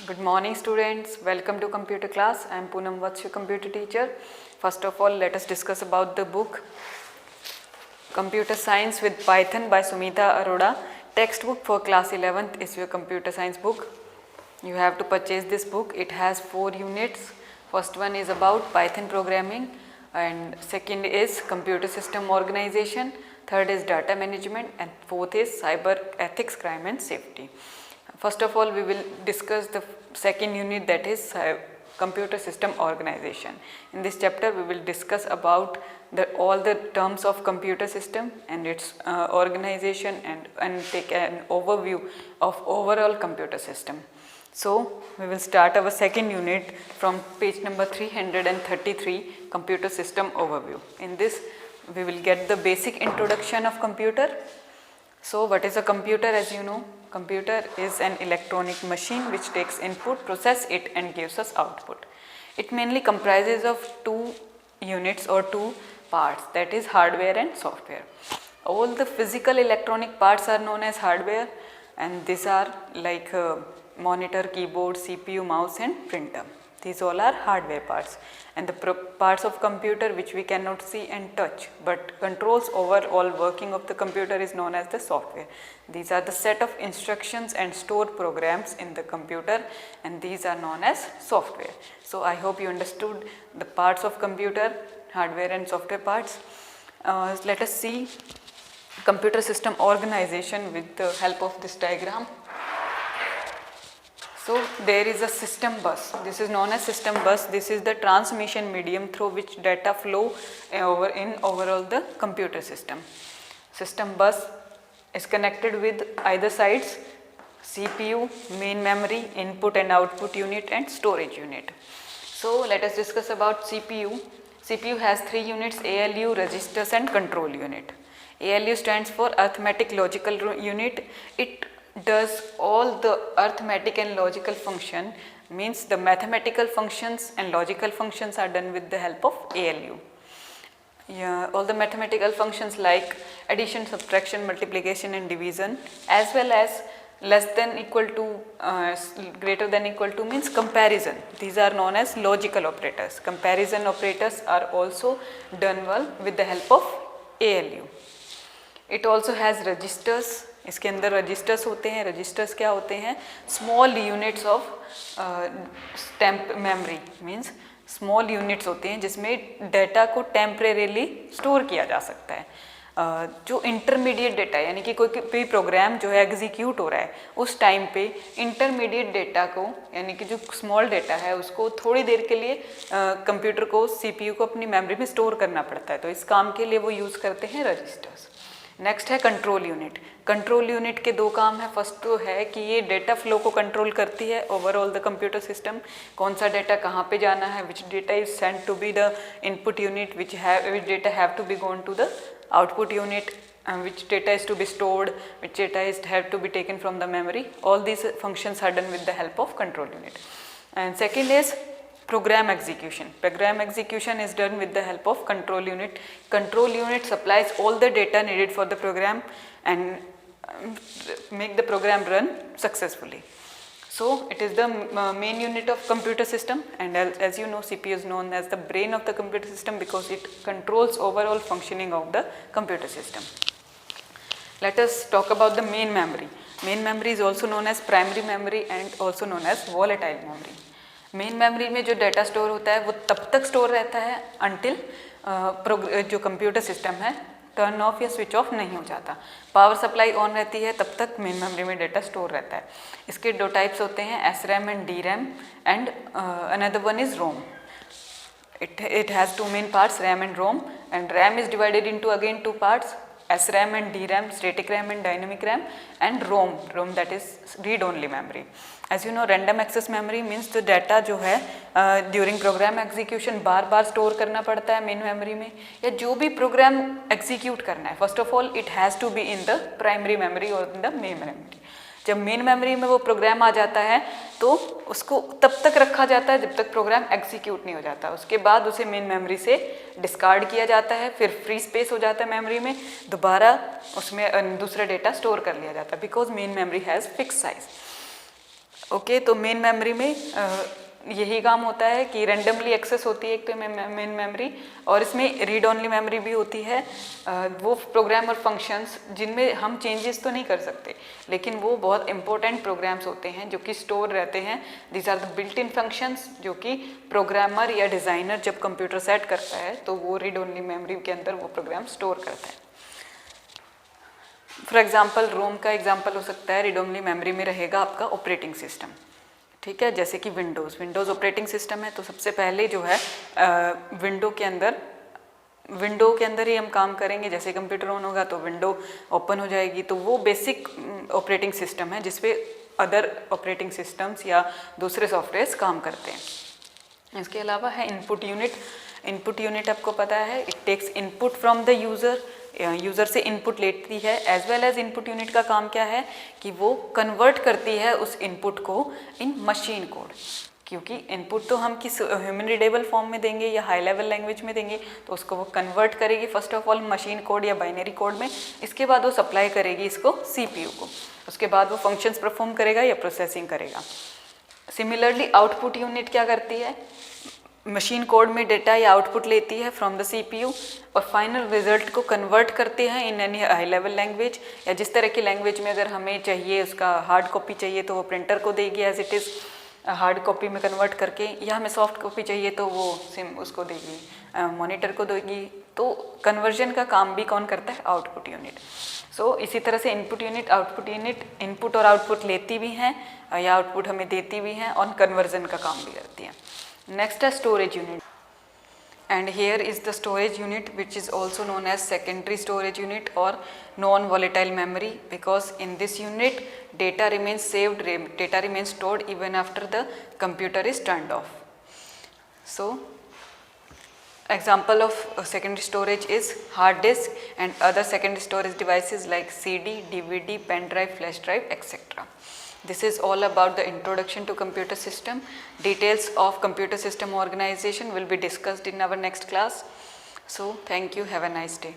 Good morning students, welcome to computer class. I am Poonam Vats, your computer teacher. First of all, let us discuss about the book Computer Science with Python by Sumita Arora. Textbook for class 11th is your computer science book. You have to purchase this book. It has 4 units. First one is about Python programming and second is computer system organization, third is data management and fourth is cyber ethics, crime and safety. First of all, we will discuss the second unit, that is computer system organization. In this chapter, we will discuss about all the terms of computer system and its organization and take an overview of overall computer system. So, we will start our second unit from page number 333, computer system overview. In this, we will get the basic introduction of computer. So, what is a computer? As you know, computer is an electronic machine which takes input, process it and gives us output. It mainly comprises of 2 units or 2 parts, that is hardware and software. All the physical electronic parts are known as hardware and these are like monitor, keyboard, CPU, mouse and printer. These all are hardware parts, and the parts of computer which we cannot see and touch but controls overall working of the computer is known as the software. These are the set of instructions and stored programs in the computer and these are known as software. So, I hope you understood the parts of computer, hardware and software parts. Let us see computer system organization with the help of this diagram. So, there is a system bus. This is known as system bus. This is the transmission medium through which data flow in overall the computer system. System bus is connected with either sides CPU, main memory, input and output unit and storage unit. So, let us discuss about CPU. CPU has 3 units: ALU, registers and control unit. ALU stands for arithmetic logical unit. It does all the arithmetic and logical function, means the mathematical functions and logical functions are done with the help of ALU. All the mathematical functions like addition, subtraction, multiplication and division, as well as less than equal to, greater than equal to means comparison. These are known as logical operators. Comparison operators are also done well with the help of ALU. It also has registers. इसके अंदर registers होते हैं. Registers क्या होते हैं? Small units of stamp memory, means small units होते हैं जिसमें डेटा को टेम्परेरीली स्टोर किया जा सकता है. जो इंटरमीडिएट डेटा यानी कि कोई भी प्रोग्राम जो है एग्जीक्यूट हो रहा है उस टाइम पे इंटरमीडिएट डेटा को यानी कि जो स्मॉल डेटा है उसको थोड़ी देर के लिए कंप्यूटर को CPU को अपनी मेमोरी में स्टोर करना पड़ता है. तो इस काम के लिए वो यूज़ करते हैं रजिस्टर्स. नेक्स्ट है कंट्रोल यूनिट. कंट्रोल यूनिट के 2 काम है. फर्स्ट तो है कि ये डेटा फ्लो को कंट्रोल करती है ओवरऑल द कंप्यूटर सिस्टम. कौन सा डेटा कहाँ पे जाना है, which data is sent to be the input unit, which data have to be gone to the output unit, and which data is to be stored, which data is have to be taken from the memory. All these functions are done with the help of control unit. And second is program execution. Program execution is done with the help of control unit. Control unit supplies all the data needed for the program and make the program run successfully. So, it is the main unit of computer system, and as you know, CPU is known as the brain of the computer system because it controls overall functioning of the computer system. Let us talk about the main memory. Main memory is also known as primary memory and also known as volatile memory. Main memory में जो data store होता है वो तब तक store रहता है until जो computer system है टर्न ऑफ या स्विच ऑफ नहीं हो जाता. पावर सप्लाई ऑन रहती है तब तक मेन मेमोरी में डेटा स्टोर रहता है. इसके 2 टाइप्स होते हैं, SRAM and DRAM and another one is ROM. It has 2 main parts, RAM and ROM, and RAM is divided into again 2 parts, SRAM and DRAM, static RAM and dynamic RAM, and ROM that is read only memory. As you know, random access memory means the data जो है during program execution बार बार store करना पड़ता है main memory में, या जो भी programme execute करना है first of all it has to be in the primary memory और इन द मेन मेमोरी. जब मेन मेमोरी में वो प्रोग्राम आ जाता है तो उसको तब तक रखा जाता है जब तक प्रोग्राम एग्जीक्यूट नहीं हो जाता. उसके बाद उसे मेन मेमोरी से डिस्कार्ड किया जाता है, फिर फ्री स्पेस हो जाता है मेमोरी में, दोबारा उसमें दूसरा डेटा स्टोर कर लिया जाता है because main memory has fix size. Okay, तो मेन मेमोरी में यही काम होता है कि रैंडमली एक्सेस होती है एक तो मेन मेमोरी, और इसमें रीड ओनली मेमोरी भी होती है। वो प्रोग्राम और फंक्शंस जिनमें हम चेंजेस तो नहीं कर सकते, लेकिन वो बहुत इंपॉर्टेंट प्रोग्राम्स होते हैं जो कि स्टोर रहते हैं। These are the built in functions जो कि प्रोग्रामर या डिज़ाइनर जब कंप्यूटर सेट करता है तो वो रीड ओनली मेमोरी के अंदर वो प्रोग्राम स्टोर करता है। फॉर एग्जाम्पल रोम का एग्जाम्पल हो सकता है, रीड ओनली मेमोरी में रहेगा आपका ऑपरेटिंग सिस्टम, ठीक है, जैसे कि विंडोज़ ऑपरेटिंग सिस्टम है। तो सबसे पहले जो है विंडो के अंदर ही हम काम करेंगे। जैसे कंप्यूटर ऑन होगा तो विंडो ओपन हो जाएगी, तो वो बेसिक ऑपरेटिंग सिस्टम है जिसपे अदर ऑपरेटिंग सिस्टम्स या दूसरे सॉफ्टवेयर्स काम करते हैं। इसके अलावा है इनपुट यूनिट आपको पता है, it takes input from the user से इनपुट लेती है, as well as input unit का काम क्या है कि वो कन्वर्ट करती है उस इनपुट को इन मशीन कोड। क्योंकि इनपुट तो हम किस ह्यूमन रीडेबल फॉर्म में देंगे या हाई लेवल लैंग्वेज में देंगे, तो उसको वो कन्वर्ट करेगी first of all machine code या बाइनरी कोड में। इसके बाद वो सप्लाई करेगी इसको CPU को, उसके बाद वो फंक्शंस परफॉर्म करेगा या प्रोसेसिंग करेगा। सिमिलरली आउटपुट यूनिट क्या करती है, मशीन कोड में डेटा या आउटपुट लेती है फ्रॉम द CPU और फाइनल रिजल्ट को कन्वर्ट करते हैं in any high level language, या जिस तरह की लैंग्वेज में अगर हमें चाहिए उसका हार्ड कॉपी चाहिए तो वो प्रिंटर को देगी as it is hard copy में कन्वर्ट करके, या हमें सॉफ्ट कॉपी चाहिए तो वो उसको देगी मॉनिटर को देगी। तो कन्वर्जन का काम भी कौन करता है, आउटपुट यूनिट। सो इसी तरह से input unit output unit input और आउटपुट लेती भी हैं या आउटपुट हमें देती भी हैं और कन्वर्जन का काम भी करती हैं। Next is storage unit, and here is the storage unit which is also known as secondary storage unit or non-volatile memory, because in this unit data remains saved, data remains stored even after the computer is turned off. So example of secondary storage is hard disk and other secondary storage devices like CD, DVD, pen drive, flash drive, etc. This is all about the introduction to computer system. Details of computer system organization will be discussed in our next class. So thank you, have a nice day.